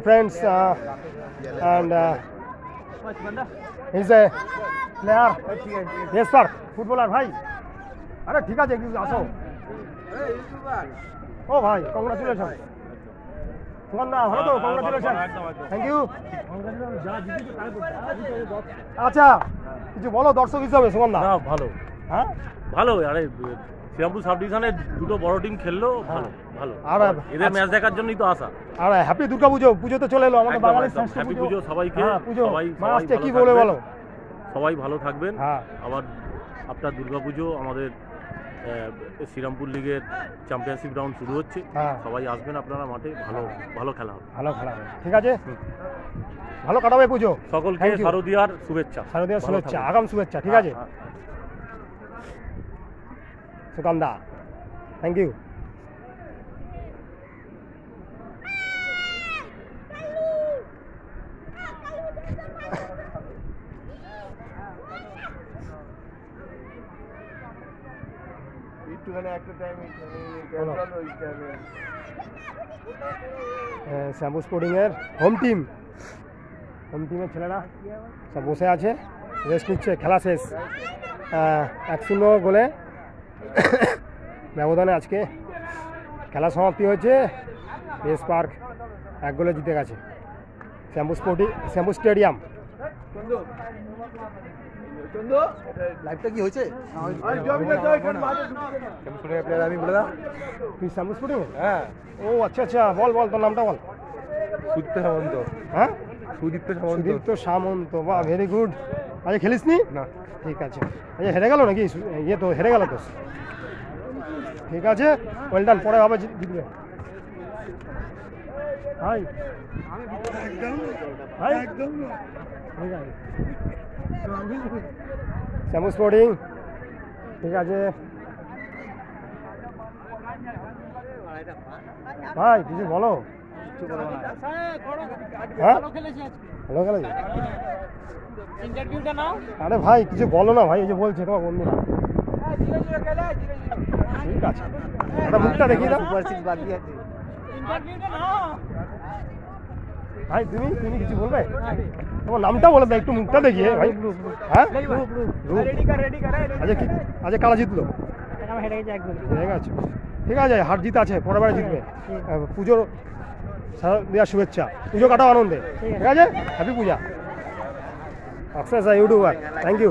friends, and he's a player. Yes sir, footballer bhai. अरे ठीक है जी आसो। ओ भाई congratulations. সুগন্ধা ভালো তো, কংগ্রাচুলেশন, থ্যাংক ইউ। আচ্ছা কিছু বলো দর্শক হিসাবে সুগন্ধা। না ভালো, হ্যাঁ ভালো। আরে শ্রীরামপুর সাব ডিভিশনে দুটো বড় টিম খেললো, ভালো ভালো। আর এদের ম্যাচ দেখার জন্যই তো আসা। আর হ্যাপি দুর্গা পুজো, পুজো তো চলে এলো আমাদের বাঙালির শ্রেষ্ঠ হ্যাপি পুজো সবাইকে। সবাই আসছে, কি বলে বলো? সবাই ভালো থাকবেন। হ্যাঁ আবার আপনার দুর্গা পুজো আমাদের শ্রীরামপুর লিগের চ্যাম্পিয়নশিপ রাউন্ড শুরু হচ্ছে, সবাই আসবেন আপনারা মাঠে, ভালো ভালো খেলা হবে, ভালো খেলা হবে। ঠিক আছে, ভালো কাটাবে পুজো। সকলকে শারদীয়ার শুভেচ্ছা, শারদীয়ার শুভেচ্ছা, আগাম শুভেচ্ছা। ঠিক আছে সুকান্দা, থ্যাংক ইউ। শ্যাম্পু স্পোর্টিং এর হোম টিমের ছেলেরা সব বসে আছে, রেস্ট নিচ্ছে। খেলা শেষ, 1-0 গোলে ব্যবধানে আজকে খেলা সমাপ্তি হয়েছে। এস পার্ক 1 গোলে জিতে গেছে শ্যাম্পু স্টেডিয়াম। লাইভটা কি হয়েছে? আমি বলে দাও, তুই শ্যাম্পু স্পোর্টিং? হ্যাঁ। ও আচ্ছা আচ্ছা, বল বল তোর নামটা বল। সুদীপ্ত সামন্ত। হ্যাঁ, সুদীপ্ত সামন্ত, বাহ ভেরি গুড। আচ্ছা খেলিস নি? না। ঠিক আছে, আচ্ছা হেরে গেল নাকি? ইয়ে তো হেরে গেল তো। ঠিক আছে, ওয়েল ডান, পরে আবার জিতবে। হাই হাই একদম শ্যাম্পু স্পোর্টিং। ঠিক আছে ভাই, কিছু বলো। হ্যাঁ ভালো খেলেছে। আরে ভাই কিছু বলো না ভাই, এই যে বলছে তোমার বন্ধুরা। ঠিক আছে, ওটা মুখটা দেখিয়ে দাও। ভাই তুমি কিছু বলবে? তোমার নামটা বলে দাও, একটু মুখটা দেখিয়ে ভাই। হ্যাঁ আচ্ছা, আচ্ছা কারা জিতলো? হেরে গেছে। ঠিক আছে, হার জিত আছে, পরের বারে জিতবে। পুজোর দেওয়ার শুভেচ্ছা, পুজো কাটাও আনন্দে। ঠিক আছে, হ্যাপি পূজা। অক্সেস ইউটিউবার, থ্যাংক ইউ।